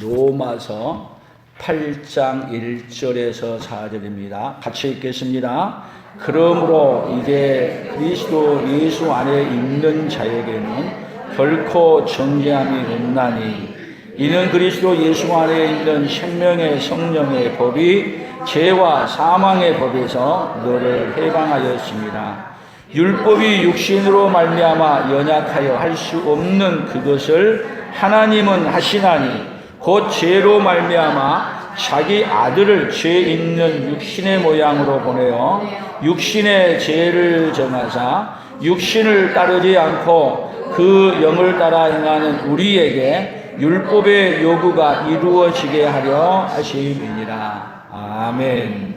로마서 8장 1절에서 4절입니다. 같이 읽겠습니다. 그러므로 이제 그리스도 예수 안에 있는 자에게는 결코 정죄함이 없나니 이는 그리스도 예수 안에 있는 생명의 성령의 법이 죄와 사망의 법에서 너를 해방하였습니다. 율법이 육신으로 말미암아 연약하여 할 수 없는 그것을 하나님은 하시나니 곧 죄로 말미암아 자기 아들을 죄 있는 육신의 모양으로 보내어 육신의 죄를 정하사 육신을 따르지 않고 그 영을 따라 행하는 우리에게 율법의 요구가 이루어지게 하려 하심이니라. 아멘.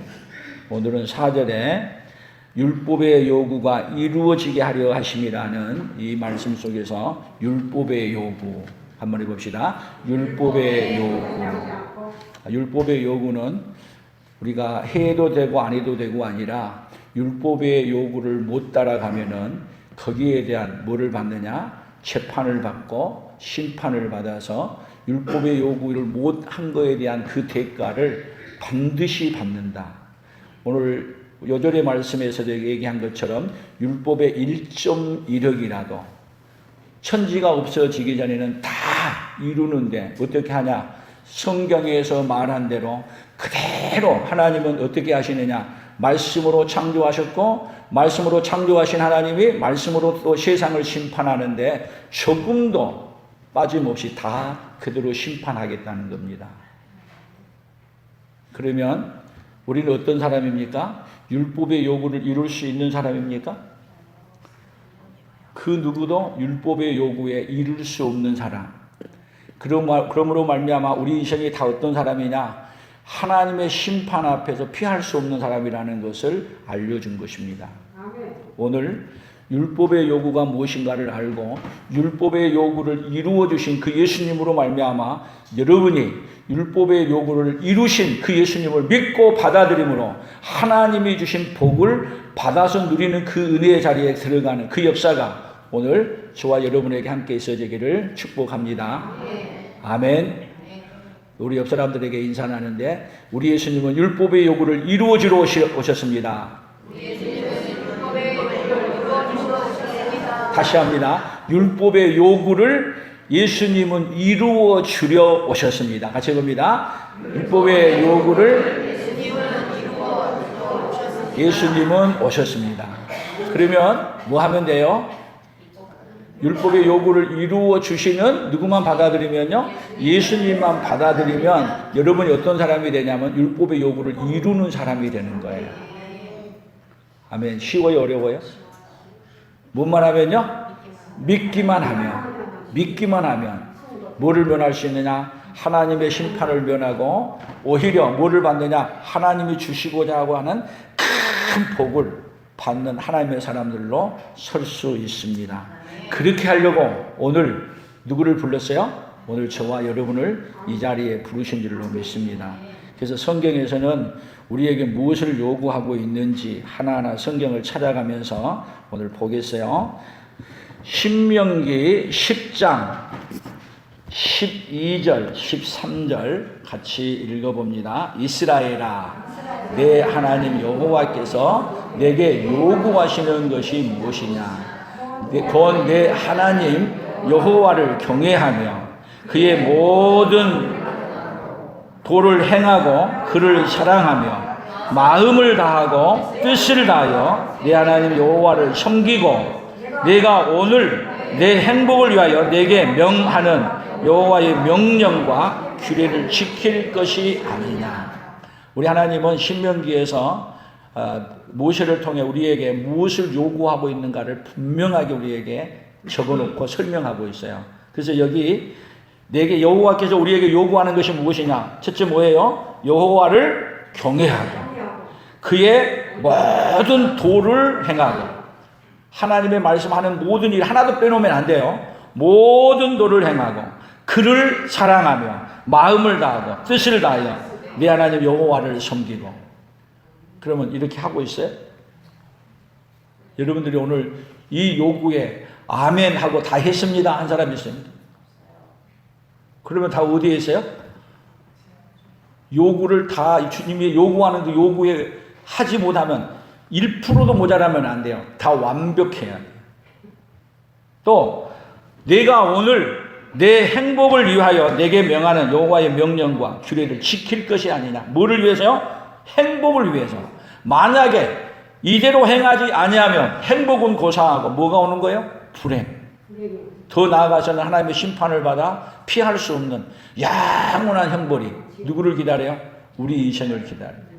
오늘은 4절에 율법의 요구가 이루어지게 하려 하심이라는 이 말씀 속에서 율법의 요구 한번 해봅시다. 율법의 요구. 율법의 요구는 우리가 해도 되고 안 해도 되고 아니라 율법의 요구를 못 따라가면은 거기에 대한 뭐를 받느냐? 재판을 받고 심판을 받아서 율법의 요구를 못 한 거에 대한 그 대가를 반드시 받는다. 오늘 요절의 말씀에서도 얘기한 것처럼 율법의 1.1획이라도 천지가 없어지기 전에는 다 이루는데 어떻게 하냐? 성경에서 말한 대로 그대로 하나님은 어떻게 하시느냐? 말씀으로 창조하셨고 말씀으로 창조하신 하나님이 말씀으로 또 세상을 심판하는데 조금도 빠짐없이 다 그대로 심판하겠다는 겁니다. 그러면 우리는 어떤 사람입니까? 율법의 요구를 이룰 수 있는 사람입니까? 그 누구도 율법의 요구에 이룰 수 없는 사람. 그러므로 말미암아 우리 인생이 다 어떤 사람이냐? 하나님의 심판 앞에서 피할 수 없는 사람이라는 것을 알려준 것입니다. 오늘 율법의 요구가 무엇인가를 알고 율법의 요구를 이루어 주신 그 예수님으로 말미암아 여러분이 율법의 요구를 이루신 그 예수님을 믿고 받아들임으로 하나님이 주신 복을 받아서 누리는 그 은혜의 자리에 들어가는 그 역사가 오늘 저와 여러분에게 함께 있어지기를 축복합니다. 아멘. 우리 옆 사람들에게 인사하는데 우리 예수님은 율법의 요구를 이루어주러 오셨습니다. 다시 합니다. 율법의 요구를 예수님은 이루어 주려 오셨습니다. 같이 해봅니다. 율법의 요구를 예수님은 오셨습니다. 그러면 뭐 하면 돼요? 율법의 요구를 이루어 주시는 누구만 받아들이면요? 예수님만 받아들이면 여러분이 어떤 사람이 되냐면 율법의 요구를 이루는 사람이 되는 거예요. 아멘. 쉬워요? 어려워요? 뭐만 하면요? 믿기만 하면 뭐를 면할 수 있느냐? 하나님의 심판을 면하고 오히려 뭐를 받느냐? 하나님이 주시고자 하고 하는 큰 복을 받는 하나님의 사람들로 설 수 있습니다. 그렇게 하려고 오늘 누구를 불렀어요? 오늘 저와 여러분을 이 자리에 부르신 줄로 믿습니다. 그래서 성경에서는 우리에게 무엇을 요구하고 있는지 하나하나 성경을 찾아가면서 오늘 보겠어요. 신명기 10장 12절 13절 같이 읽어봅니다. 이스라엘아 내 하나님 여호와께서 내게 요구하시는 것이 무엇이냐? 곧 내 하나님 여호와를 경외하며 그의 모든 도를 행하고 그를 사랑하며 마음을 다하고 뜻을 다하여 내 하나님 여호와를 섬기고 내가 오늘 내 행복을 위하여 내게 명하는 여호와의 명령과 규례를 지킬 것이 아니냐. 우리 하나님은 신명기에서 모세를 통해 우리에게 무엇을 요구하고 있는가를 분명하게 우리에게 적어놓고 설명하고 있어요. 그래서 여기 내게 여호와께서 우리에게 요구하는 것이 무엇이냐? 첫째 뭐예요? 여호와를 경외하고 그의 모든 도를 행하고 하나님의 말씀하는 모든 일 하나도 빼놓으면 안 돼요. 모든 도를 행하고 그를 사랑하며 마음을 다하고 뜻을 다하여 내 하나님 여호와를 섬기고. 그러면 이렇게 하고 있어요? 여러분들이 오늘 이 요구에 아멘 하고 다 했습니다 한 사람 있습니다. 그러면 다 어디에 있어요? 요구를 다 주님이 요구하는 그 요구에 하지 못하면 1%도 모자라면 안 돼요. 다 완벽해야 돼요. 또 내가 오늘 내 행복을 위하여 내게 명하는 여호와의 명령과 규례를 지킬 것이 아니냐. 뭐를 위해서요? 행복을 위해서. 만약에 이대로 행하지 아니하면 행복은 고사하고 뭐가 오는 거예요? 불행. 더 나아가서는 하나님의 심판을 받아 피할 수 없는 영원한 형벌이 누구를 기다려요? 우리 이생을 기다려요.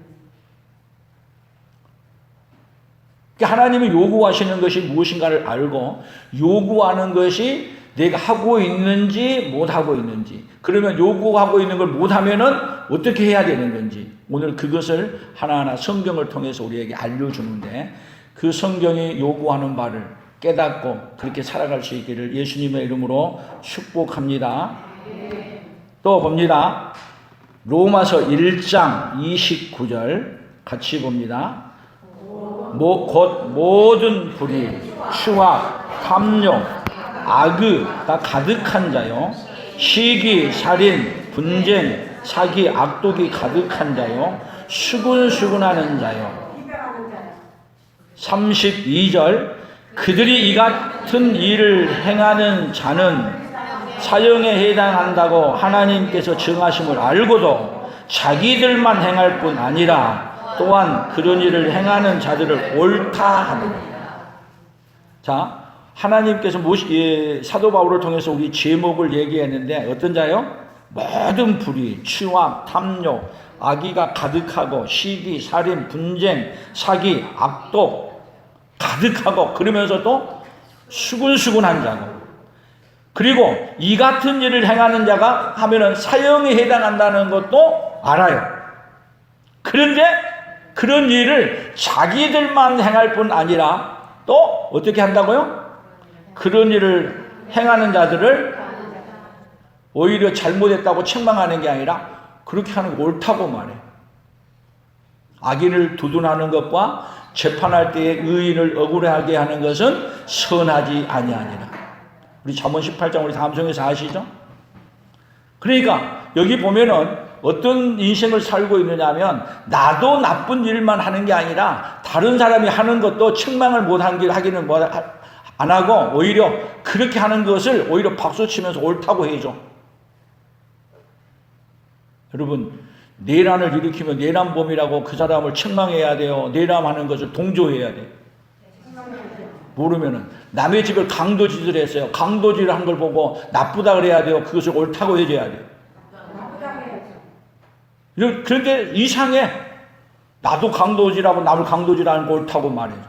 하나님이 요구하시는 것이 무엇인가를 알고 요구하는 것이 내가 하고 있는지 못하고 있는지, 그러면 요구하고 있는 걸 못하면은 어떻게 해야 되는 건지, 오늘 그것을 하나하나 성경을 통해서 우리에게 알려주는데, 그 성경이 요구하는 바를 깨닫고 그렇게 살아갈 수 있기를 예수님의 이름으로 축복합니다. 또 봅니다. 로마서 1장 29절 같이 봅니다. 곧 모든 불의, 추악, 탐욕, 악의가 가득한 자요, 시기, 살인, 분쟁, 사기, 악독이 가득한 자요, 수군수군하는 자요. 32절 그들이 이 같은 일을 행하는 자는 사형에 해당한다고 하나님께서 정하심을 알고도 자기들만 행할 뿐 아니라 또한 그런 일을 행하는 자들을 옳다 하느니라. 자, 하나님께서 사도 바울을 통해서 우리 제목을 얘기했는데 어떤 자요? 모든 불의, 추악, 탐욕, 악의가 가득하고 시기, 살인, 분쟁, 사기, 악독 가득하고, 그러면서도 수군수군한 자고, 그리고 이 같은 일을 행하는 자가 하면은 사형에 해당한다는 것도 알아요. 그런데 그런 일을 자기들만 행할 뿐 아니라 또 어떻게 한다고요? 그런 일을 행하는 자들을 오히려 잘못했다고 책망하는 게 아니라 그렇게 하는 게 옳다고 말해. 악인을 두둔하는 것과 재판할 때에 의인을 억울하게 하는 것은 선하지 아니하니라. 우리 잠언 18장 우리 담성에서 아시죠? 그러니까 여기 보면은 어떤 인생을 살고 있느냐면, 나도 나쁜 일만 하는 게 아니라 다른 사람이 하는 것도 책망을 하기는 안 하고 오히려 그렇게 하는 것을 오히려 박수치면서 옳다고 해줘. 여러분, 내란을 일으키면 내란범이라고 그 사람을 책망해야 돼요? 내란하는 것을 동조해야 돼요? 모르면은 남의 집을 강도질을 했어요. 강도질을 한 걸 보고 나쁘다 그래야 돼요? 그것을 옳다고 해줘야 돼요? 그런데 이상해. 나도 강도질하고 남을 강도질하는 거 옳다고 말해줘.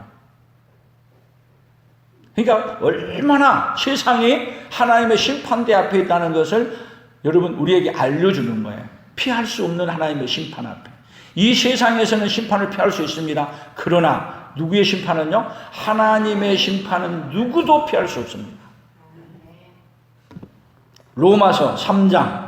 그러니까 얼마나 세상이 하나님의 심판대 앞에 있다는 것을 여러분 우리에게 알려주는 거예요. 피할 수 없는 하나님의 심판 앞에. 이 세상에서는 심판을 피할 수 있습니다. 그러나 누구의 심판은요? 하나님의 심판은 누구도 피할 수 없습니다. 로마서 3장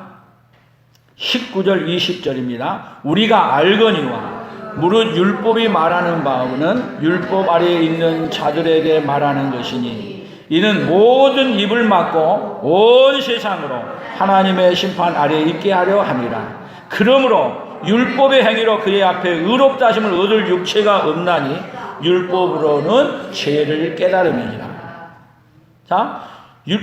19절 20절입니다. 우리가 알거니와 무릇 율법이 말하는 바는 율법 아래에 있는 자들에게 말하는 것이니 이는 모든 입을 막고 온 세상으로 하나님의 심판 아래에 있게 하려 함이라. 그러므로 율법의 행위로 그의 앞에 의롭다 하심을 얻을 육체가 없나니 율법으로는 죄를 깨달음이니라. 자,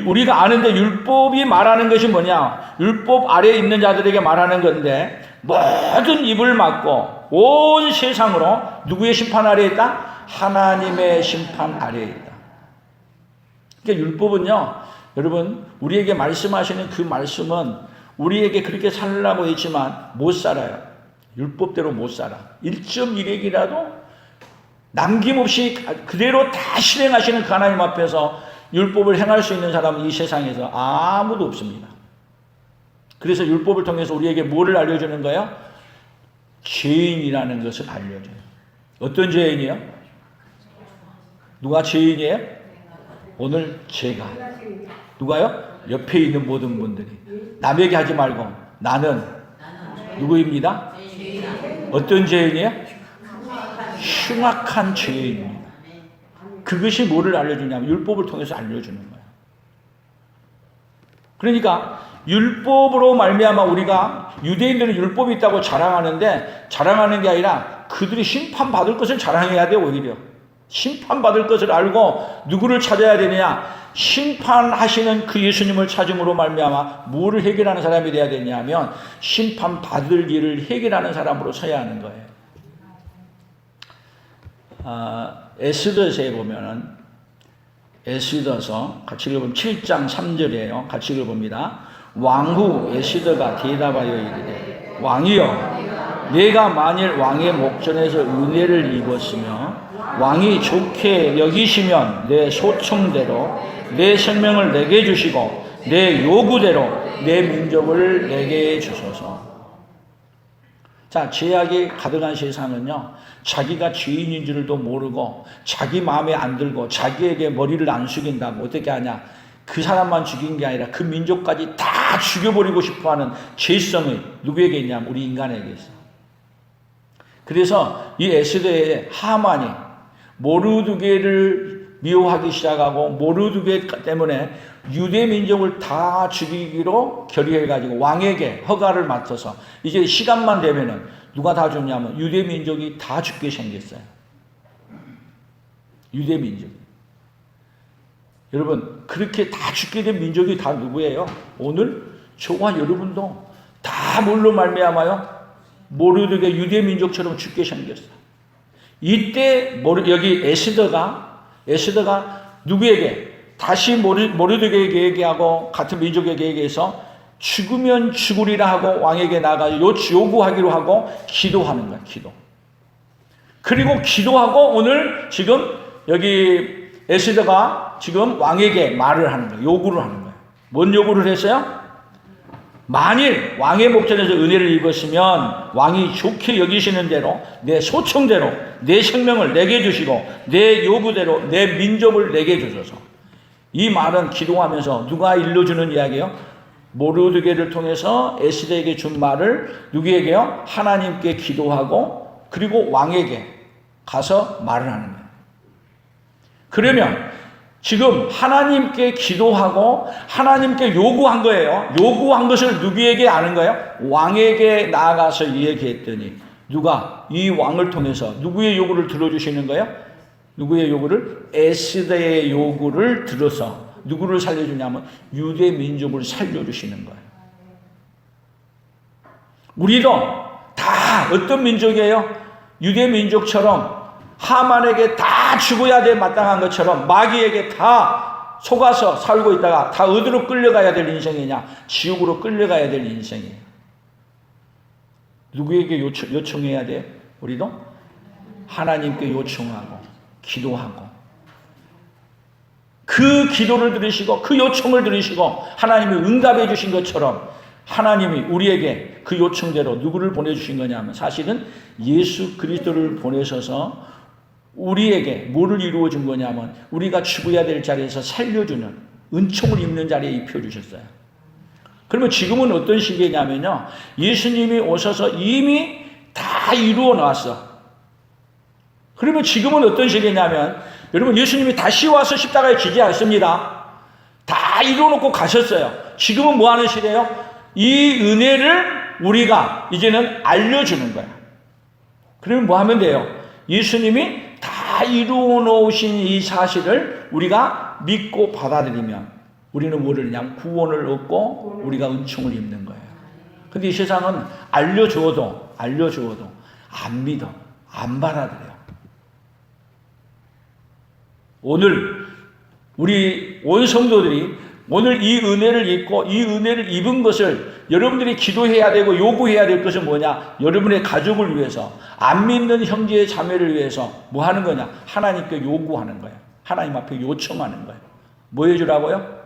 우리가 아는데 율법이 말하는 것이 뭐냐? 율법 아래에 있는 자들에게 말하는 건데, 모든 입을 막고 온 세상으로 누구의 심판 아래에 있다? 하나님의 심판 아래에 있다. 그러니까 율법은요, 여러분 우리에게 말씀하시는 그 말씀은 우리에게 그렇게 살라고 했지만 못 살아요. 율법대로 못 살아. 1.1핵이라도 남김없이 그대로 다 실행하시는 그 하나님 앞에서 율법을 행할 수 있는 사람은 이 세상에서 아무도 없습니다. 그래서 율법을 통해서 우리에게 뭐를 알려주는 거예요? 죄인이라는 것을 알려줘요. 어떤 죄인이요? 누가 죄인이에요? 오늘 제가. 누가요? 옆에 있는 모든 분들이. 남에게 하지 말고 나는 누구입니다? 어떤 죄인이에요? 흉악한 죄인입니다. 그것이 뭐를 알려주냐면 율법을 통해서 알려주는 거예요. 그러니까 율법으로 말미암아 우리가 유대인들은 율법이 있다고 자랑하는데 자랑하는 게 아니라 그들이 심판받을 것을 자랑해야 돼. 오히려 심판받을 것을 알고 누구를 찾아야 되느냐? 심판하시는 그 예수님을 찾음으로 말미암아 뭐를 해결하는 사람이 돼야 되냐면 심판받을 일을 해결하는 사람으로 서야 하는 거예요. 에스더서에 보면은 에스더서 같이 읽어보면 7장 3절이에요. 같이 읽어봅니다. 왕후 에스더가 대답하여 이르되 왕이여 내가 만일 왕의 목전에서 은혜를 입었으며 왕이 좋게 여기시면 내 소청대로 내 생명을 내게 주시고 내 요구대로 내 민족을 내게 주소서. 자, 죄악이 가득한 세상은요, 자기가 죄인인 줄도 모르고 자기 마음에 안 들고 자기에게 머리를 안 숙인다고 어떻게 하냐? 그 사람만 죽인 게 아니라 그 민족까지 다 죽여버리고 싶어하는 죄성이 누구에게 있냐면 우리 인간에게 있어. 그래서 이 에스더의 하만이 모르드게를 미워하기 시작하고 모르드게 때문에 유대 민족을 다 죽이기로 결의해가지고 왕에게 허가를 맡아서 이제 시간만 되면은 누가 다 죽냐면 유대 민족이 다 죽게 생겼어요. 유대 민족. 여러분, 그렇게 다 죽게 된 민족이 다 누구예요? 오늘 저와 여러분도 다 뭘로 말미암아요? 모르드게 유대 민족처럼 죽게 생겼어요. 이때 여기 에스더가 누구에게 다시 모르드게에게 얘기하고 같은 민족에게 얘기해서 죽으면 죽으리라 하고 왕에게 나가 요구하기로 하고 기도하는 거야. 기도. 그리고 기도하고 오늘 지금 여기 에스더가 지금 왕에게 말을 하는 거예요. 요구를 하는 거예요. 뭔 요구를 했어요? 만일 왕의 목전에서 은혜를 입었으면 왕이 좋게 여기시는 대로 내 소청대로 내 생명을 내게 주시고 내 요구대로 내 민족을 내게 주소서. 이 말은 기도하면서 누가 일러주는 이야기예요? 모르드게를 통해서 에스더에게 준 말을 누구에게요? 하나님께 기도하고 그리고 왕에게 가서 말을 하는 거예요. 그러면 지금 하나님께 기도하고 하나님께 요구한 거예요. 요구한 것을 누구에게 아는 거예요? 왕에게 나아가서 얘기했더니 누가 이 왕을 통해서 누구의 요구를 들어주시는 거예요? 누구의 요구를? 에스더의 요구를 들어서 누구를 살려주냐면 유대 민족을 살려주시는 거예요. 우리도 다 어떤 민족이에요? 유대 민족처럼 하만에게 다 죽어야 돼 마땅한 것처럼 마귀에게 다 속아서 살고 있다가 다 어디로 끌려가야 될 인생이냐? 지옥으로 끌려가야 될 인생이에요. 누구에게 요청해야 돼요? 우리도 하나님께 요청하고 기도하고 그 기도를 들으시고 그 요청을 들으시고 하나님이 응답해 주신 것처럼 하나님이 우리에게 그 요청대로 누구를 보내주신 거냐면 사실은 예수 그리스도를 보내셔서 우리에게 뭐를 이루어 준 거냐면 우리가 죽어야 될 자리에서 살려주는 은총을 입는 자리에 입혀주셨어요. 그러면 지금은 어떤 시기냐면요, 예수님이 오셔서 이미 다 이루어 놨어. 그러면 지금은 어떤 시기냐면 여러분, 예수님이 다시 와서 십자가에 지지 않습니다. 다 이루어놓고 가셨어요. 지금은 뭐 하는 시대예요? 이 은혜를 우리가 이제는 알려주는 거야. 그러면 뭐 하면 돼요? 예수님이 다 이루어 놓으신 이 사실을 우리가 믿고 받아들이면 우리는 뭐를 그냥 구원을 얻고 우리가 은총을 입는 거예요. 근데 이 세상은 알려주어도 안 믿어, 안 받아들여. 오늘 우리 온 성도들이 오늘 이 은혜를 입고 이 은혜를 입은 것을 여러분들이 기도해야 되고 요구해야 될 것은 뭐냐? 여러분의 가족을 위해서, 안 믿는 형제 자매를 위해서 뭐 하는 거냐? 하나님께 요구하는 거예요. 하나님 앞에 요청하는 거예요. 뭐 해주라고요?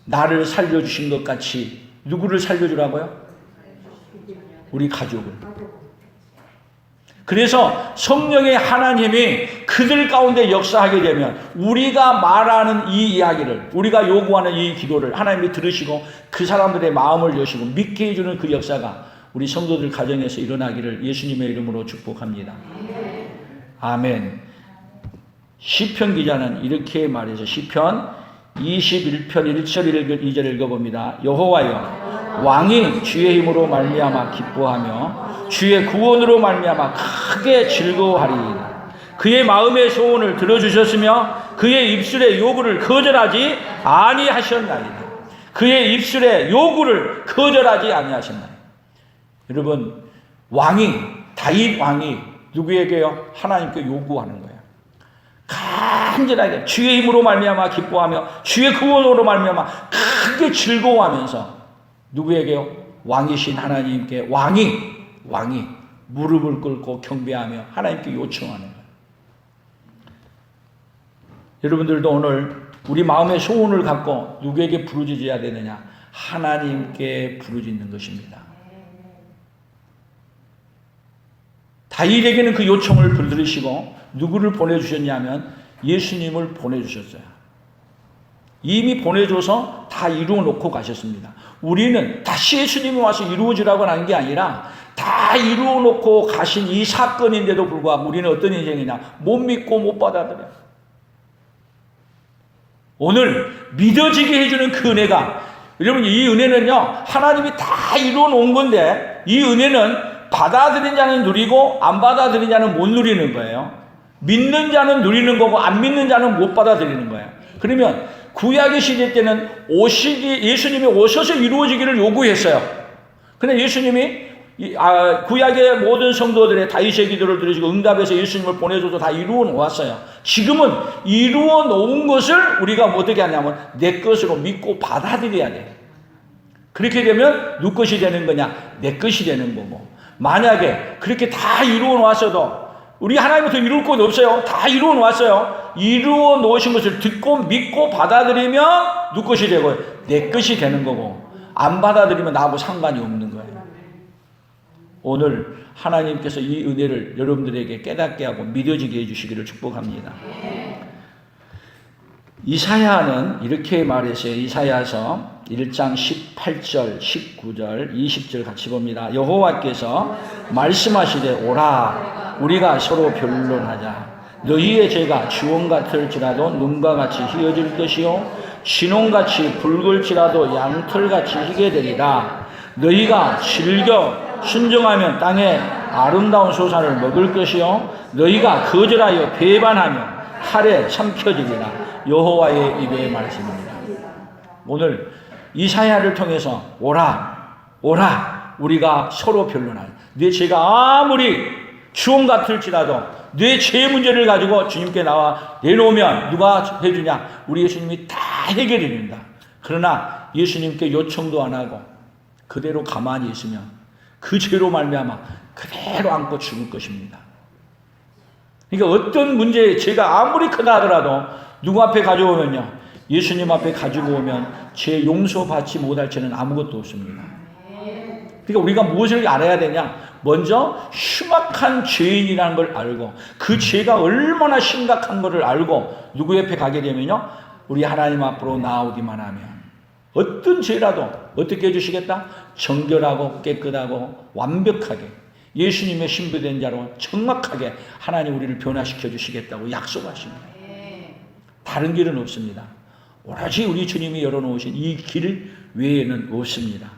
나를 살려주신 것 같이 누구를 살려주라고요? 우리 가족을. 그래서 성령의 하나님이 그들 가운데 역사하게 되면 우리가 말하는 이 이야기를, 우리가 요구하는 이 기도를 하나님이 들으시고 그 사람들의 마음을 여시고 믿게 해주는 그 역사가 우리 성도들 가정에서 일어나기를 예수님의 이름으로 축복합니다. 아멘. 시편 기자는 이렇게 말해서 시편 21편 1절 2절 읽어봅니다. 여호와여, 왕이 주의 힘으로 말미암아 기뻐하며 주의 구원으로 말미암아 크게 즐거워하리이다. 그의 마음의 소원을 들어주셨으며 그의 입술의 요구를 거절하지 아니하셨나이다. 그의 입술의 요구를 거절하지 아니하셨나이다. 여러분, 다윗 왕이 누구에게요? 하나님께 요구하는 거예요. 간절하게 주의 힘으로 말미암아 기뻐하며 주의 구원으로 말미암아 크게 즐거워하면서 누구에게요? 왕이신 하나님께 왕이 무릎을 꿇고 경배하며 하나님께 요청하는 거예요. 여러분들도 오늘 우리 마음의 소원을 갖고 누구에게 부르짖어야 되느냐? 하나님께 부르짖는 것입니다. 다윗에게는 그 요청을 들으시고 누구를 보내주셨냐면 예수님을 보내주셨어요. 이미 보내줘서 다 이루어 놓고 가셨습니다. 우리는 다시 예수님이 와서 이루어지라고 하는 게 아니라 다 이루어 놓고 가신 이 사건인데도 불구하고 우리는 어떤 인생이냐? 못 믿고 못 받아들여요. 오늘 믿어지게 해주는 그 은혜가, 여러분, 이 은혜는요, 하나님이 다 이루어 놓은 건데, 이 은혜는 받아들인 자는 누리고 안 받아들인 자는 못 누리는 거예요. 믿는 자는 누리는 거고 안 믿는 자는 못 받아들이는 거예요. 그러면 구약의 시대 때는 예수님이 오셔서 이루어지기를 요구했어요. 근데 예수님이 구약의 모든 성도들의 다윗의 기도를 들으시고 응답해서 예수님을 보내줘서 다 이루어 놓았어요. 지금은 이루어 놓은 것을 우리가 어떻게 하냐면 내 것으로 믿고 받아들여야 돼요. 그렇게 되면 누구 것이 되는 거냐? 내 것이 되는 거고. 만약에 그렇게 다 이루어 놓았어도 우리 하나님부터 이룰 것 없어요. 다 이루어 놓았어요. 이루어 놓으신 것을 듣고 믿고 받아들이면 누구 것이 되고 내 것이 되는 거고, 안 받아들이면 나하고 상관이 없는 거예요. 오늘 하나님께서 이 은혜를 여러분들에게 깨닫게 하고 믿어지게 해주시기를 축복합니다. 이사야는 이렇게 말했어요. 이사야서 1장 18절, 19절, 20절 같이 봅니다. 여호와께서 말씀하시되 오라, 우리가 서로 변론하자. 너희의 죄가 주홍 같을지라도 눈과 같이 희어질 것이요 진홍같이 붉을지라도 양털같이 희게 되리라. 너희가 즐겨 순종하면 땅에 아름다운 소산을 먹을 것이요 너희가 거절하여 배반하면 칼에 삼켜지리라. 여호와의 입의 말씀입니다. 오늘 이사야를 통해서 오라 우리가 서로 변론하자. 내 죄가 아무리 주홍 같을지라도 내 죄 문제를 가지고 주님께 나와 내놓으면 누가 해주냐? 우리 예수님이 다 해결해 준다. 그러나 예수님께 요청도 안 하고 그대로 가만히 있으면 그 죄로 말미암아 그대로 안고 죽을 것입니다. 그러니까 어떤 문제에 죄가 아무리 크다 하더라도 누구 앞에 가져오면요, 예수님 앞에 가지고 오면 죄 용서받지 못할 죄는 아무것도 없습니다. 그러니까 우리가 무엇을 알아야 되냐? 먼저 흉악한 죄인이라는 걸 알고 그 죄가 얼마나 심각한 것을 알고 누구 옆에 가게 되면요, 우리 하나님 앞으로 나오기만 하면 어떤 죄라도 어떻게 해주시겠다? 정결하고 깨끗하고 완벽하게 예수님의 신부된 자로 정확하게 하나님 우리를 변화시켜 주시겠다고 약속하십니다. 다른 길은 없습니다. 오로지 우리 주님이 열어놓으신 이 길 외에는 없습니다.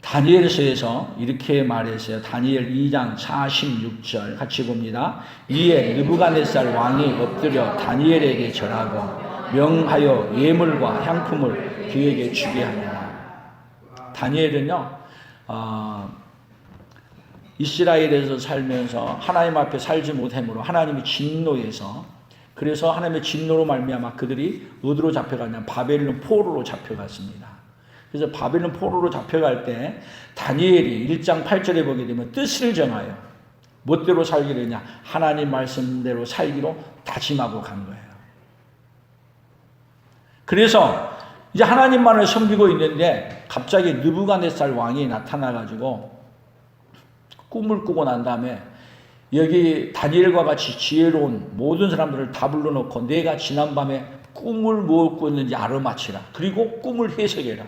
다니엘서에서 이렇게 말했어요. 다니엘 2장 46절 같이 봅니다. 이에 느부갓네살 왕이 엎드려 다니엘에게 절하고 명하여 예물과 향품을 그에게 주게 하니라. 다니엘은요, 이스라엘에서 살면서 하나님 앞에 살지 못함으로 하나님이 진노해서, 그래서 하나님의 진노로 말미암아 그들이 어디로 잡혀갔냐? 바벨론 포로로 잡혀갔습니다. 그래서 바벨론 포로로 잡혀갈 때 다니엘이 1장 8절에 보게 되면 뜻을 정하여 멋대로 살기로냐? 하나님 말씀대로 살기로 다짐하고 간 거예요. 그래서 이제 하나님만을 섬기고 있는데 갑자기 느부갓네살 왕이 나타나가지고 꿈을 꾸고 난 다음에 여기 다니엘과 같이 지혜로운 모든 사람들을 다 불러놓고 내가 지난밤에 꿈을 뭐 꿨는지 알아맞히라. 그리고 꿈을 해석해라.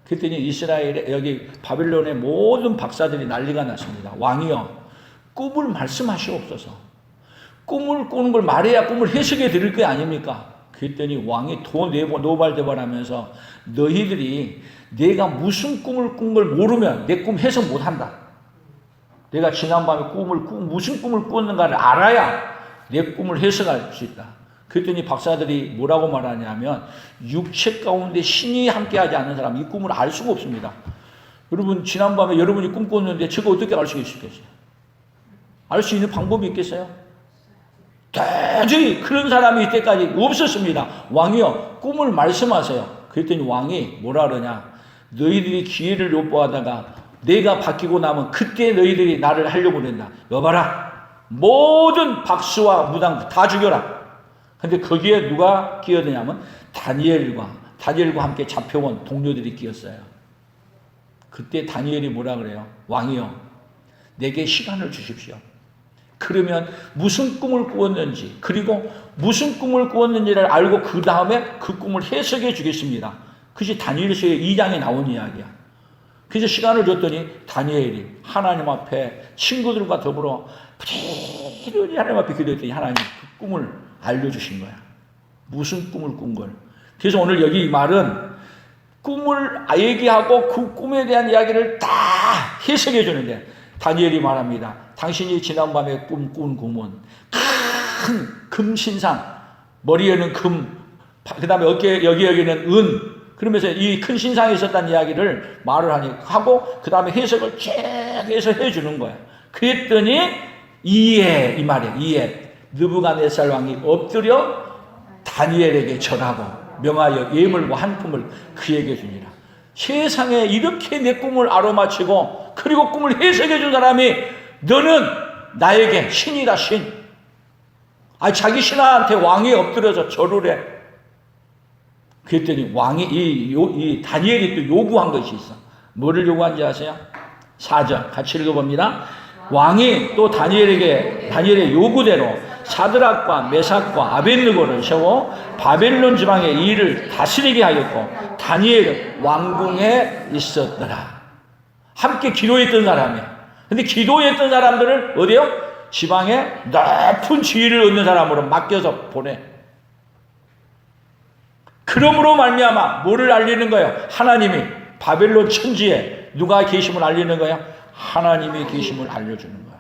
그랬더니 이스라엘에 여기 바빌론의 모든 박사들이 난리가 났습니다. 왕이여, 꿈을 말씀하시옵소서. 꿈을 꾸는 걸 말해야 꿈을 해석해 드릴 거 아닙니까? 그랬더니 왕이 노발대발하면서 너희들이 내가 무슨 꿈을 꾼 걸 모르면 내 꿈 해석 못한다. 내가 지난밤에 무슨 꿈을 꿨는가를 알아야 내 꿈을 해석할 수 있다. 그랬더니 박사들이 뭐라고 말하냐면 육체 가운데 신이 함께하지 않는 사람 이 꿈을 알 수가 없습니다. 여러분 지난밤에 여러분이 꿈꿨는데 저거 어떻게 알 수 있겠어요? 알 수 있는 방법이 있겠어요? 도저히 그런 사람이 이때까지 없었습니다. 왕이요 꿈을 말씀하세요. 그랬더니 왕이 뭐라 그러냐, 너희들이 기회를 엿보하다가 내가 바뀌고 나면 그때 너희들이 나를 하려고 그런다. 여봐라, 모든 박수와 무당 다 죽여라. 근데 거기에 누가 끼어드냐면 다니엘과 함께 잡혀온 동료들이 끼었어요. 그때 다니엘이 뭐라 그래요? 왕이요 내게 시간을 주십시오. 그러면 무슨 꿈을 꾸었는지, 그리고 무슨 꿈을 꾸었는지를 알고 그 다음에 그 꿈을 해석해 주겠습니다. 그것이 다니엘서의 2장에 나온 이야기야. 그래서 시간을 줬더니 다니엘이 하나님 앞에 친구들과 더불어 부지런히 하나님 앞에 기도했더니 하나님 그 꿈을 알려주신 거야. 무슨 꿈을 꾼 걸. 그래서 오늘 여기 이 말은 꿈을 얘기하고 그 꿈에 대한 이야기를 다 해석해 주는데 다니엘이 말합니다. 당신이 지난밤에 꾼 꿈은 큰 금신상, 머리에는 금, 그 다음에 어깨 여기에는 은, 그러면서 이 큰 신상에 있었다는 이야기를 말을 하고 그 다음에 해석을 쭉 해서 해주는 거야. 그랬더니 이 말이야. 느부갓네살 왕이 엎드려 다니엘에게 절하고 명하여 예물과 한품을 그에게 주니라. 세상에 이렇게 내 꿈을 알아맞히고 그리고 꿈을 해석해 준 사람이 너는 나에게 신이다, 신. 자기 신하한테 왕이 엎드려서 절을 해. 그랬더니 왕이 이 다니엘이 또 요구한 것이 있어. 뭐를 요구한지 아세요? 4절 같이 읽어봅니다. 왕이 또 다니엘의 요구대로 사드락과 메삭과 아벳느고를 세워 바벨론 지방의 이 일을 다스리게 하였고 다니엘은 왕궁에 있었더라. 함께 기도했던 사람이야. 근데 기도했던 사람들을 어디요? 지방에 높은 지위를 얻는 사람으로 맡겨서 보내. 그러므로 말미암아 뭐를 알리는 거예요? 하나님이 바벨론 천지에 누가 계심을 알리는 거예요? 하나님이 계심을 알려주는 거예요.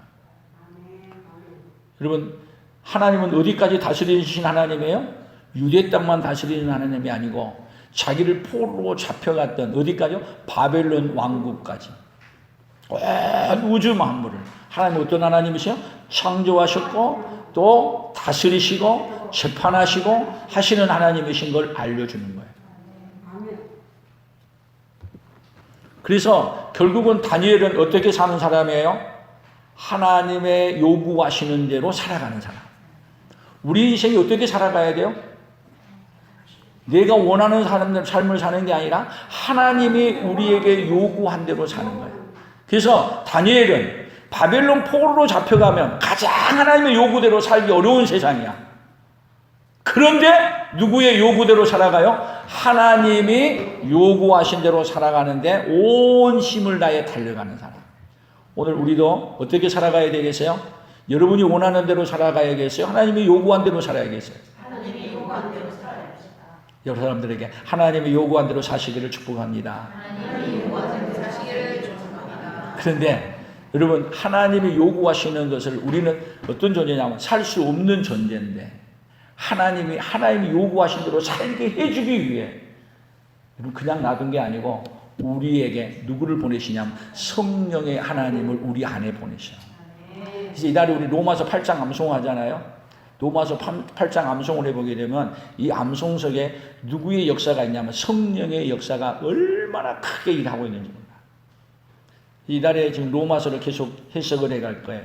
여러분, 하나님은 어디까지 다스리신 하나님이에요? 유대 땅만 다스리는 하나님이 아니고 자기를 포로로 잡혀갔던 어디까지요? 바벨론 왕국까지. 온 우주 만물을 하나님은 어떤 하나님이세요? 창조하셨고 또 다스리시고 재판하시고 하시는 하나님이신 걸 알려주는 거예요. 그래서 결국은 다니엘은 어떻게 사는 사람이에요? 하나님의 요구하시는 대로 살아가는 사람. 우리 인생이 어떻게 살아가야 돼요? 내가 원하는 삶을 사는 게 아니라 하나님이 우리에게 요구한 대로 사는 거예요. 그래서 다니엘은 바벨론 포로로 잡혀가면 가장 하나님의 요구대로 살기 어려운 세상이야. 그런데 누구의 요구대로 살아가요? 하나님이 요구하신 대로 살아가는데 온 힘을 다해 달려가는 사람. 오늘 우리도 어떻게 살아가야 되겠어요? 여러분이 원하는 대로 살아가야겠어요? 하나님이 요구한 대로 살아야겠어요? 하나님이 요구한 대로 살아야겠습니다. 여러 사람들에게 하나님이 요구한 대로 사시기를 축복합니다. 하나님이 요구한 대로 사시기를 축복합니다. 그런데 여러분, 하나님이 요구하시는 것을 우리는 어떤 존재냐면 살 수 없는 존재인데 하나님이 요구하신 대로 살게 해주기 위해 그냥 놔둔 게 아니고 우리에게 누구를 보내시냐면 성령의 하나님을 우리 안에 보내셔. 그래서 이달에 우리 로마서 8장 암송하잖아요. 로마서 8장 암송을 해보게 되면 이 암송석에 누구의 역사가 있냐면 성령의 역사가 얼마나 크게 일하고 있는지 몰라. 이달에 지금 로마서를 계속 해석을 해갈 거예요.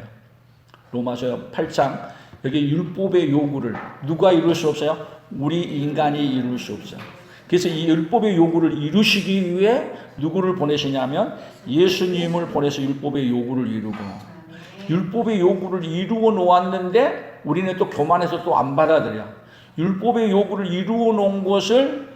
로마서 8장 여기 율법의 요구를 누가 이룰 수 없어요? 우리 인간이 이룰 수 없어요. 그래서 이 율법의 요구를 이루시기 위해 누구를 보내시냐면 예수님을 보내서 율법의 요구를 이루고, 율법의 요구를 이루어 놓았는데 우리는 또 교만해서 또 안 받아들여. 율법의 요구를 이루어 놓은 것을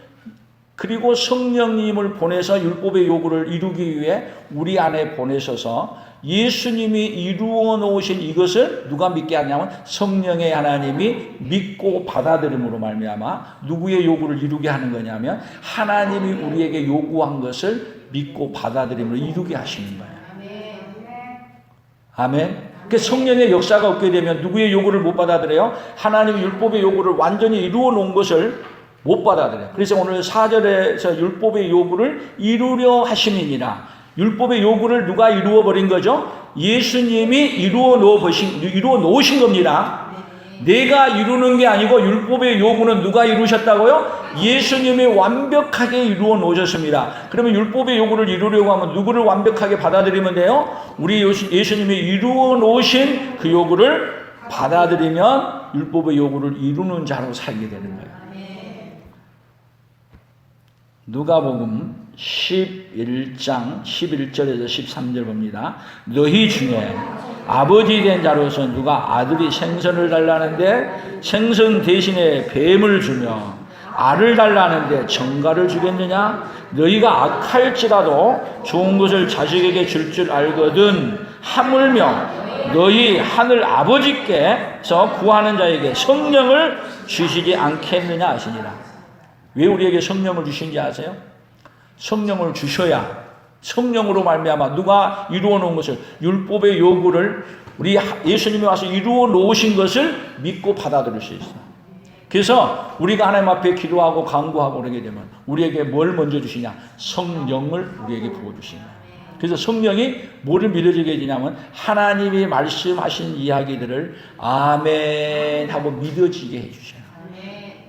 그리고 성령님을 보내서 율법의 요구를 이루기 위해 우리 안에 보내셔서 예수님이 이루어 놓으신 이것을 누가 믿게 하냐면 성령의 하나님이 믿고 받아들임으로 말미암아 누구의 요구를 이루게 하는 거냐면 하나님이 우리에게 요구한 것을 믿고 받아들임으로 이루게 하시는 거예요. 아멘. 그 성령의 역사가 없게 되면 누구의 요구를 못 받아들여요? 하나님의 율법의 요구를 완전히 이루어 놓은 것을 못 받아들여요. 그래서 오늘 4절에서 율법의 요구를 이루려 하시니라. 율법의 요구를 누가 이루어 버린 거죠? 예수님이 이루어 놓으신 겁니다. 내가 이루는 게 아니고 율법의 요구는 누가 이루셨다고요? 예수님이 완벽하게 이루어 놓으셨습니다. 그러면 율법의 요구를 이루려고 하면 누구를 완벽하게 받아들이면 돼요? 우리 예수님이 이루어 놓으신 그 요구를 받아들이면 율법의 요구를 이루는 자로 살게 되는 거예요. 누가복음 11장 11절에서 13절 봅니다. 너희 중에 아버지 된 자로서 누가 아들이 생선을 달라는데 생선 대신에 뱀을 주며 알을 달라는데 정갈을 주겠느냐? 너희가 악할지라도 좋은 것을 자식에게 줄 알거든 하물며 너희 하늘 아버지께서 구하는 자에게 성령을 주시지 않겠느냐 하시니라. 왜 우리에게 성령을 주신지 아세요? 성령을 주셔야 성령으로 말미암아 누가 이루어 놓은 것을 율법의 요구를 우리 예수님이 와서 이루어 놓으신 것을 믿고 받아들일 수 있어요. 그래서 우리가 하나님 앞에 기도하고 간구하고 그러게 되면 우리에게 뭘 먼저 주시냐? 성령을 우리에게 부어주시냐. 그래서 성령이 뭐를 믿어지게 해주냐면 하나님이 말씀하신 이야기들을 아멘 하고 믿어지게 해주셔요.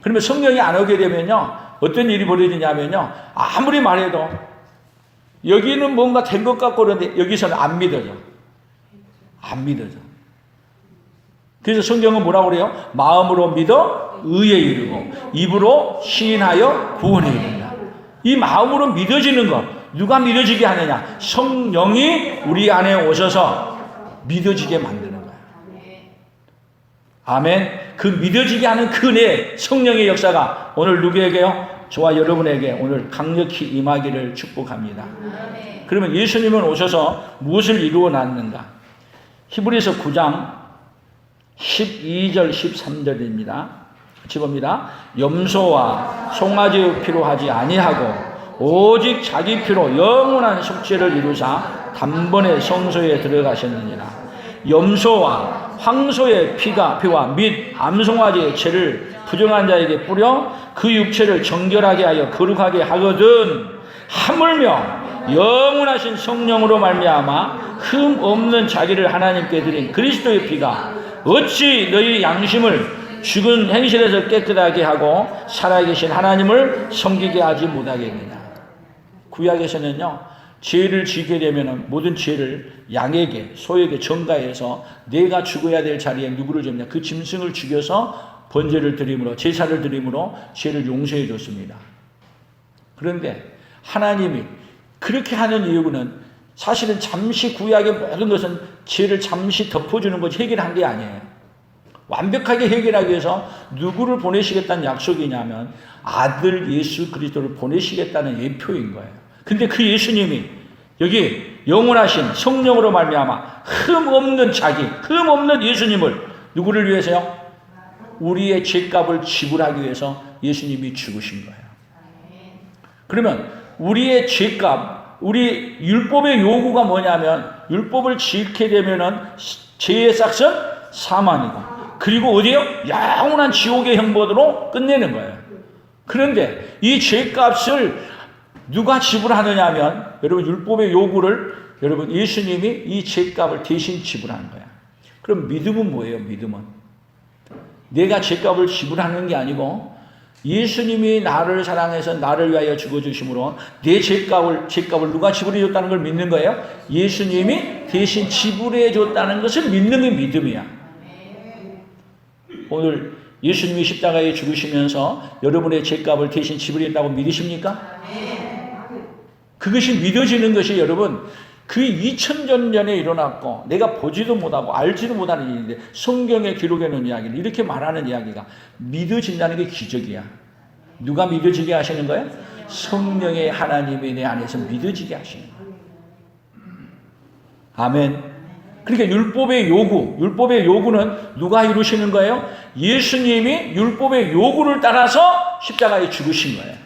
그러면 성령이 안 오게 되면요 어떤 일이 벌어지냐면요 아무리 말해도 여기는 뭔가 된 것 같고 그런데 여기서는 안 믿어져. 그래서 성경은 뭐라고 그래요? 마음으로 믿어 의에 이르고 입으로 시인하여 구원에 이른다. 이 마음으로 믿어지는 것 누가 믿어지게 하느냐? 성령이 우리 안에 오셔서 믿어지게 만드는 거예요. 아멘. 그 믿어지게 하는 그 내 성령의 역사가 오늘 누구에게요? 저와 여러분에게 오늘 강력히 임하기를 축복합니다. 그러면 예수님은 오셔서 무엇을 이루어 놨는가? 히브리서 9장 12절 13절입니다. 같이 봅니다. 염소와 송아지의 피로 하지 아니하고 오직 자기 피로 영원한 속죄를 이루사 단번에 성소에 들어가셨느니라. 염소와 황소의 피와 및 암송아지의 죄를 부정한 자에게 뿌려 그 육체를 정결하게 하여 거룩하게 하거든 하물며 영원하신 성령으로 말미암아 흠 없는 자기를 하나님께 드린 그리스도의 피가 어찌 너희 양심을 죽은 행실에서 깨끗하게 하고 살아계신 하나님을 섬기게 하지 못하겠느냐. 구약에서는요 죄를 지게 되면 모든 죄를 양에게 소에게 전가해서 내가 죽어야 될 자리에 누구를 줬냐 그 짐승을 죽여서 번제를 드림으로 제사를 드림으로 죄를 용서해 줬습니다. 그런데 하나님이 그렇게 하는 이유는 사실은 잠시 구약의 모든 것은 죄를 잠시 덮어주는 것이 해결한 게 아니에요. 완벽하게 해결하기 위해서 누구를 보내시겠다는 약속이냐면 아들 예수 그리스도를 보내시겠다는 예표인 거예요. 근데 그 예수님이 여기 영원하신 성령으로 말미암아 흠 없는 흠 없는 예수님을 누구를 위해서요? 우리의 죄값을 지불하기 위해서 예수님이 죽으신 거예요. 그러면 우리의 죄값, 우리 율법의 요구가 뭐냐면 율법을 지키게 되면은 죄의 삭은 사망이고 그리고 어디요? 영원한 지옥의 형벌로 끝내는 거예요. 그런데 이 죄값을 누가 지불하느냐 하면 여러분 율법의 요구를 여러분 예수님이 이 죄값을 대신 지불하는 거야. 그럼 믿음은 뭐예요? 믿음은 내가 죄값을 지불하는 게 아니고 예수님이 나를 사랑해서 나를 위하여 죽어주심으로 내 죄값을 누가 지불해 줬다는 걸 믿는 거예요? 예수님이 대신 지불해 줬다는 것을 믿는 게 믿음이야. 오늘 예수님이 십자가에 죽으시면서 여러분의 죄값을 대신 지불했다고 믿으십니까? 그것이 믿어지는 것이 여러분 그 2000년 전에 일어났고 내가 보지도 못하고 알지도 못하는 일인데 성경에 기록해 놓은 이야기를 이렇게 말하는 이야기가 믿어진다는 게 기적이야. 누가 믿어지게 하시는 거예요? 성령의 하나님이 내 안에서 믿어지게 하시는 거예요. 아멘. 그러니까 율법의 요구는 누가 이루시는 거예요? 예수님이 율법의 요구를 따라서 십자가에 죽으신 거예요.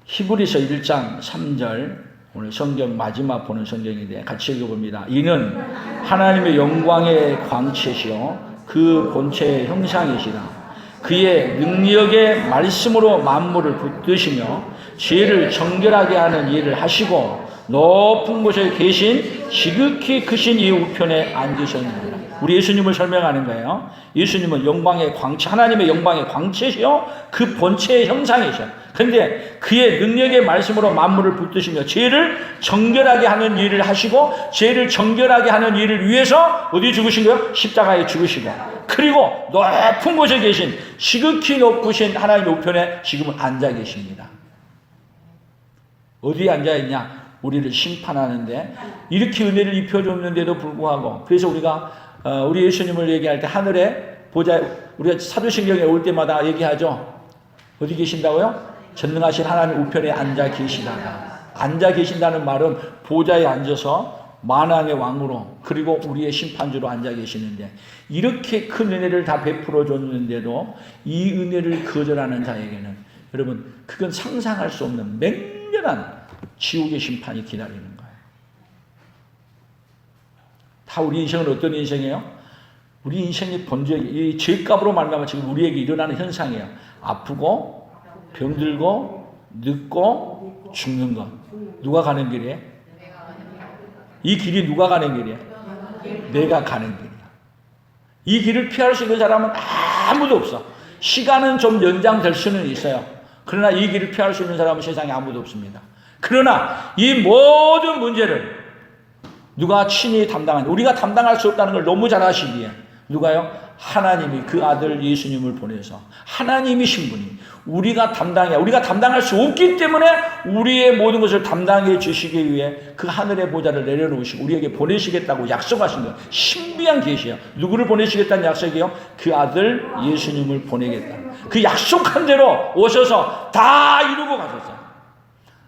히브리서 1장 3절, 오늘 성경 마지막 보는 성경인데 같이 읽어봅니다. 이는 하나님의 영광의 광채시요 그 본체의 형상이시라. 그의 능력의 말씀으로 만물을 붙드시며 지혜를 정결하게 하는 일을 하시고 높은 곳에 계신 지극히 크신 이 우편에 앉으셨느니라. 우리 예수님을 설명하는 거예요. 예수님은 영광의 광채, 하나님의 영광의 광채시요 그 본체의 형상이셔. 근데 그의 능력의 말씀으로 만물을 붙드시며 죄를 정결하게 하는 일을 하시고 죄를 정결하게 하는 일을 위해서 어디 죽으신 거예요? 십자가에 죽으시고, 그리고 높은 곳에 계신 지극히 높으신 하나님의 우편에 지금은 앉아 계십니다. 어디에 앉아 있냐? 우리를 심판하는데 이렇게 은혜를 입혀줬는데도 불구하고, 그래서 우리가 우리 예수님을 얘기할 때 하늘에 보좌, 우리가 사도신경에 올 때마다 얘기하죠. 어디 계신다고요? 전능하신 하나님 우편에 앉아 계시다가. 앉아 계신다는 말은 보좌에 앉아서 만왕의 왕으로, 그리고 우리의 심판주로 앉아 계시는데, 이렇게 큰 은혜를 다 베풀어 줬는데도 이 은혜를 거절하는 자에게는, 여러분, 그건 상상할 수 없는 맹렬한 지옥의 심판이 기다리는 거예요. 다 우리 인생은 어떤 인생이에요? 우리 인생이 번져요. 이 죄값으로 말미암아 지금 우리에게 일어나는 현상이에요. 아프고 병들고 늙고 죽는 것. 누가 가는 길이에요? 이 길이 누가 가는 길이에요? 내가 가는 길이야. 이 길을 피할 수 있는 사람은 아무도 없어. 시간은 좀 연장될 수는 있어요. 그러나 이 길을 피할 수 있는 사람은 세상에 아무도 없습니다. 그러나 이 모든 문제를 누가 친히 담당하냐? 우리가 담당할 수 없다는 걸 너무 잘 아시기에 누가요? 하나님이 그 아들 예수님을 보내서, 하나님이신 분이 우리가 담당할 수 없기 때문에 우리의 모든 것을 담당해 주시기 위해 그 하늘의 보좌를 내려놓으시고 우리에게 보내시겠다고 약속하신 거예요. 신비한 계시예요. 누구를 보내시겠다는 약속이요? 그 아들 예수님을 보내겠다. 그 약속한 대로 오셔서 다 이루고 가셨어요.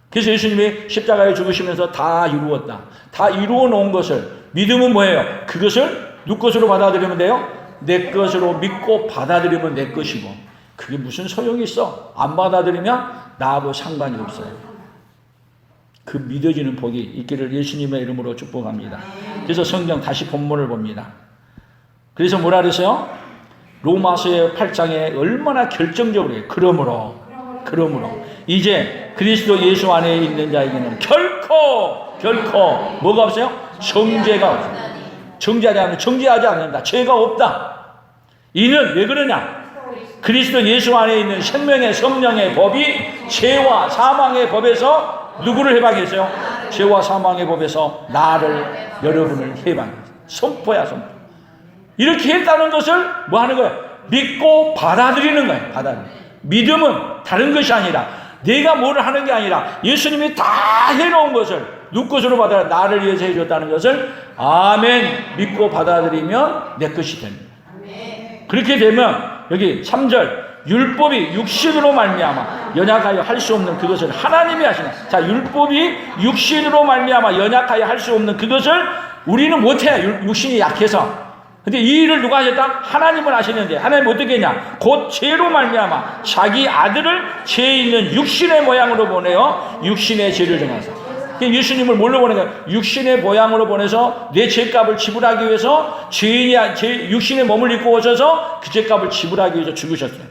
그래서 예수님이 십자가에 죽으시면서 다 이루었다. 다 이루어 놓은 것을, 믿음은 뭐예요? 그것을 누구 것으로 받아들이면 돼요? 내 것으로 믿고 받아들이면 내 것이고, 그게 무슨 소용이 있어? 안 받아들이면 나하고 상관이 없어요. 그 믿어지는 복이 있기를 예수님의 이름으로 축복합니다. 그래서 성경 다시 본문을 봅니다. 그래서 뭐라 그랬어요? 로마서의 8장에 얼마나 결정적으로 해요. 그러므로 이제 그리스도 예수 안에 있는 자에게는 결코 뭐가 없어요? 정죄가 없어요. 정죄하지 않는다. 죄가 없다. 이는 왜 그러냐? 그리스도 예수 안에 있는 생명의 성령의 법이 죄와 사망의 법에서 누구를 해방했어요? 죄와 사망의 법에서 여러분을 해방했어요. 선포야, 선포. 이렇게 했다는 것을 뭐 하는 거예요? 믿고 받아들이는 거예요. 믿음은 다른 것이 아니라, 내가 뭐를 하는 게 아니라 예수님이 다 해놓은 것을 누구 것으로 받아라, 나를 위해서 해줬다는 것을 아멘 믿고 받아들이면 내 것이 됩니다. 그렇게 되면 여기 3절, 율법이 육신으로 말미암아 연약하여 할 수 없는 그것을 하나님이 하시는. 자, 율법이 육신으로 말미암아 연약하여 할 수 없는 그것을 우리는 못해요. 육신이 약해서. 근데 이 일을 누가 하셨다? 하나님을 하시는데, 하나님 어떻게 했냐? 곧 죄로 말미암아 자기 아들을 죄 있는 육신의 모양으로 보내어 육신의 죄를 정하사. 예수님을 뭘로 보낸 거예요? 육신의 모양으로 보내서 내 죄값을 지불하기 위해서 육신의 몸을 입고 오셔서 그 죄값을 지불하기 위해서 죽으셨어요.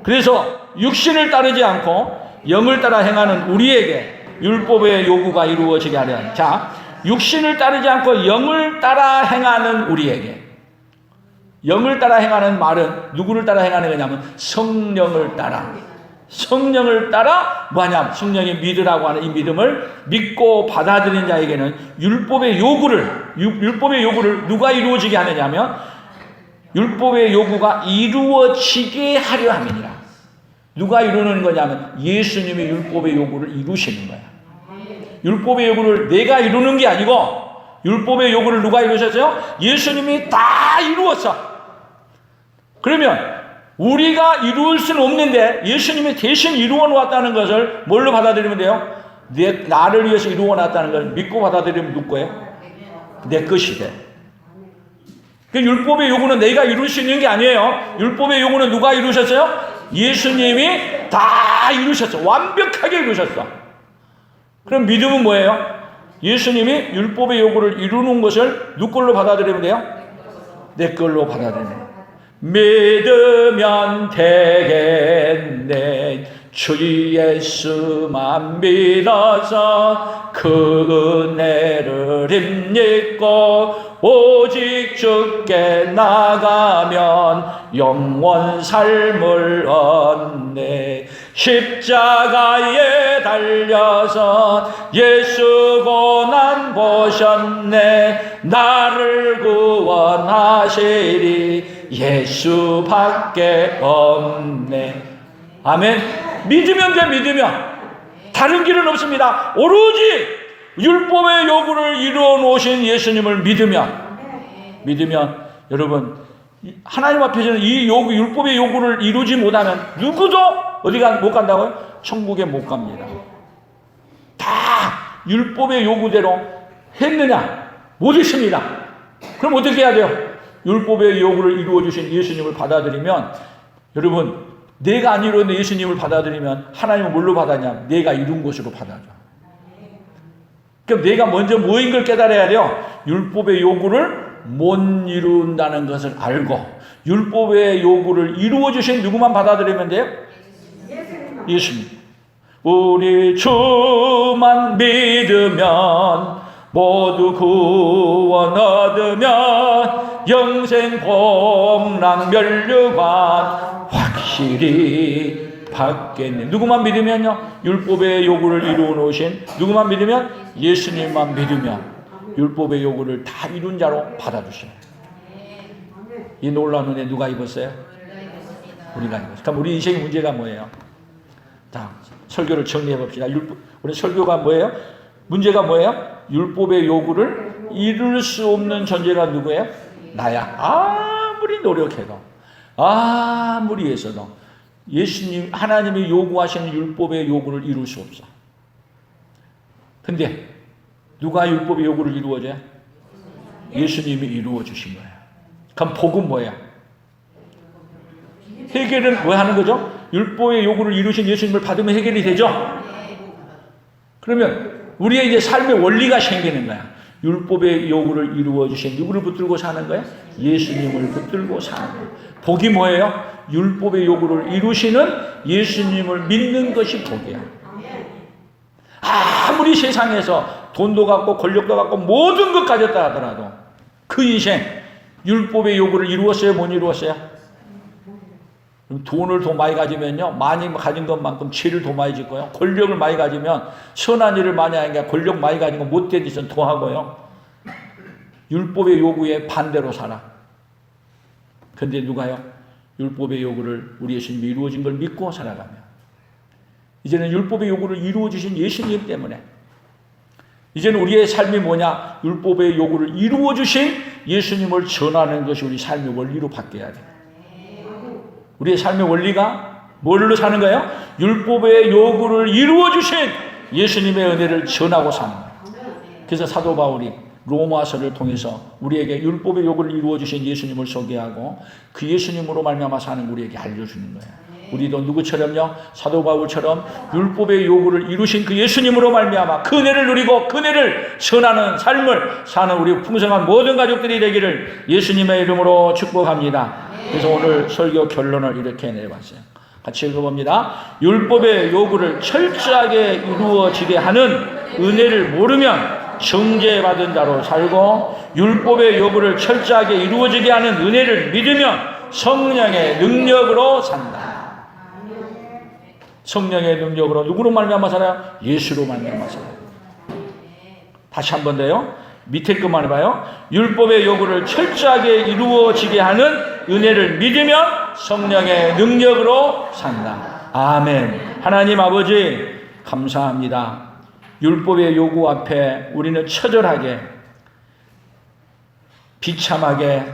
그래서 육신을 따르지 않고 영을 따라 행하는 우리에게 율법의 요구가 이루어지게 하려. 자, 육신을 따르지 않고 영을 따라 행하는 우리에게, 영을 따라 행하는 말은 누구를 따라 행하는 거냐면 성령을 따라 뭐하냐? 성령이 믿으라고 하는 이 믿음을 믿고 받아들인 자에게는 율법의 요구를 누가 이루어지게 하느냐면 율법의 요구가 이루어지게 하려 함이니라. 누가 이루는 거냐면 예수님이 율법의 요구를 이루시는 거야. 율법의 요구를 내가 이루는 게 아니고 율법의 요구를 누가 이루셨어요? 예수님이 다 이루었어. 그러면 우리가 이룰 수는 없는데 예수님이 대신 이루어 놓았다는 것을 뭘로 받아들이면 돼요? 나를 위해서 이루어 놨다는 걸 믿고 받아들이면 누구 거예요? 내 것이 돼. 그 율법의 요구는 내가 이룰 수 있는 게 아니에요. 율법의 요구는 누가 이루셨어요? 예수님이 다 이루셨어. 완벽하게 이루셨어. 그럼 믿음은 뭐예요? 예수님이 율법의 요구를 이루는 것을 누구 걸로 받아들이면 돼요? 내 걸로 받아들이면 돼요. 믿으면 되겠네. 주 예수만 믿어서 그 은혜를 힘입고 오직 주께 나가면 영원 삶을 얻네. 십자가에 달려서 예수 고난 보셨네. 나를 구원하시리 예수밖에 없네. 아멘. 믿으면 돼. 믿으면 다른 길은 없습니다. 오로지 율법의 요구를 이루어 놓으신 예수님을 믿으면 여러분 하나님 앞에서는 이 요구, 율법의 요구를 이루지 못하면 누구도 어디가 못 간다고요? 천국에 못 갑니다. 다 율법의 요구대로 했느냐? 못했습니다. 그럼 어떻게 해야 돼요? 율법의 요구를 이루어 주신 예수님을 받아들이면 여러분 내가 안 이루었는데 예수님을 받아들이면 하나님은 뭘로 받았냐? 내가 이룬 것으로 받아줘. 그럼 내가 먼저 뭐인 걸 깨달아야 돼요? 율법의 요구를 못 이룬다는 것을 알고 율법의 요구를 이루어 주신 누구만 받아들이면 돼요? 예수님. 우리 주만 믿으면 모두 구원 얻으면 영생 복락 멸류관 확실히 받겠네. 누구만 믿으면요? 율법의 요구를 이루어 놓으신 누구만 믿으면? 예수님만 믿으면 율법의 요구를 다 이룬 자로 받아주시네. 이 놀라운 은혜 누가 입었어요? 우리가 입었어요. 그럼 우리 인생의 문제가 뭐예요? 자, 설교를 정리해 봅시다. 우리 설교가 뭐예요? 문제가 뭐예요? 율법의 요구를 이룰 수 없는 존재가 누구예요? 나야. 아무리 노력해도 아무리 해서도 예수님 하나님이 요구하시는 율법의 요구를 이룰 수 없어. 근데 누가 율법의 요구를 이루어줘요? 예수님이 이루어 주신 거예요. 그럼 복은 뭐예요? 해결은 뭐 하는 거죠? 율법의 요구를 이루신 예수님을 받으면 해결이 되죠? 그러면 우리의 이제 삶의 원리가 생기는 거야. 율법의 요구를 이루어 주신 누구를 붙들고 사는 거예요? 예수님을 붙들고 사는 거예요. 복이 뭐예요? 율법의 요구를 이루시는 예수님을 믿는 것이 복이야. 아무리 세상에서 돈도 갖고 권력도 갖고 모든 것 가졌다 하더라도 그 인생 율법의 요구를 이루었어요? 못 이루었어요? 돈을 더 많이 가지면요, 많이 가진 것만큼 죄를 더 많이 짓고요, 권력을 많이 가지면 선한 일을 많이 하는 게 권력 많이 가진 거 못된 짓은 더 하고요, 율법의 요구에 반대로 살아. 근데 누가요? 율법의 요구를 우리 예수님이 이루어진 걸 믿고 살아가며 이제는 율법의 요구를 이루어 주신 예수님 때문에 이제는 우리의 삶이 뭐냐? 율법의 요구를 이루어 주신 예수님을 전하는 것이 우리 삶의 원리로 바뀌어야 돼요. 우리의 삶의 원리가 뭘로 사는 거예요? 율법의 요구를 이루어 주신 예수님의 은혜를 전하고 사는 거예요. 그래서 사도 바울이 로마서를 통해서 우리에게 율법의 요구를 이루어 주신 예수님을 소개하고 그 예수님으로 말미암아 사는 우리에게 알려주는 거예요. 우리도 누구처럼요? 사도 바울처럼 율법의 요구를 이루신 그 예수님으로 말미암아 그 은혜를 누리고 그 은혜를 전하는 삶을 사는 우리 풍성한 모든 가족들이 되기를 예수님의 이름으로 축복합니다. 그래서 오늘 설교 결론을 이렇게 내봤어요. 같이 읽어봅니다. 율법의 요구를 철저하게 이루어지게 하는 은혜를 모르면 정죄받은 자로 살고 율법의 요구를 철저하게 이루어지게 하는 은혜를 믿으면 성령의 능력으로 산다. 성령의 능력으로 누구로 말미암아 살아요? 예수로 말미암아 살아요. 다시 한 번 더요. 밑에 것만 해봐요. 율법의 요구를 철저하게 이루어지게 하는 은혜를 믿으면 성령의 능력으로 산다. 아멘. 하나님 아버지 감사합니다. 율법의 요구 앞에 우리는 처절하게 비참하게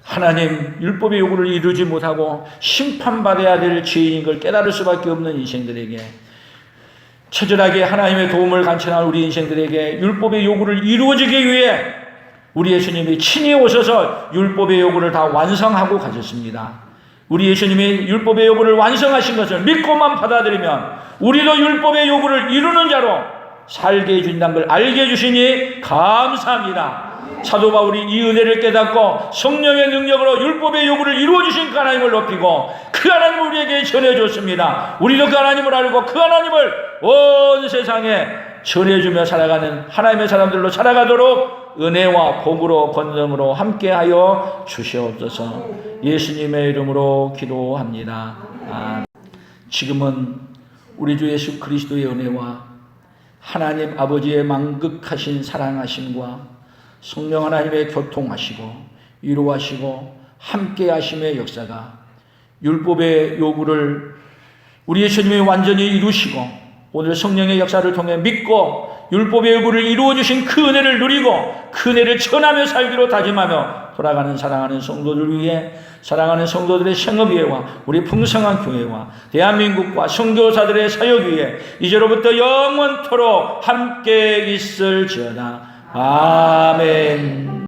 하나님 율법의 요구를 이루지 못하고 심판받아야 될 죄인인 걸 깨달을 수밖에 없는 인생들에게, 처절하게 하나님의 도움을 간청한 우리 인생들에게 율법의 요구를 이루어지기 위해 우리 예수님이 친히 오셔서 율법의 요구를 다 완성하고 가셨습니다. 우리 예수님이 율법의 요구를 완성하신 것을 믿고만 받아들이면 우리도 율법의 요구를 이루는 자로 살게 해준다는 걸 알게 해주시니 감사합니다. 사도 바울이 이 은혜를 깨닫고 성령의 능력으로 율법의 요구를 이루어주신 그 하나님을 높이고 그 하나님을 우리에게 전해줬습니다. 우리도 그 하나님을 알고 그 하나님을 온 세상에 전해주며 살아가는 하나님의 사람들로 살아가도록 은혜와 복으로 권능으로 함께하여 주시옵소서. 예수님의 이름으로 기도합니다. 지금은 우리 주 예수 그리스도의 은혜와 하나님 아버지의 만극하신 사랑하심과 성령 하나님의 교통하시고 위로하시고 함께하심의 역사가 율법의 요구를 우리 예수님이 완전히 이루시고 오늘 성령의 역사를 통해 믿고 율법의 요구를 이루어주신 그 은혜를 누리고 그 은혜를 전하며 살기로 다짐하며 돌아가는 사랑하는 성도들 위해, 사랑하는 성도들의 생업위에와 우리 풍성한 교회와 대한민국과 선교사들의 사역 위에 이제로부터 영원토록 함께 있을지어다. 아멘.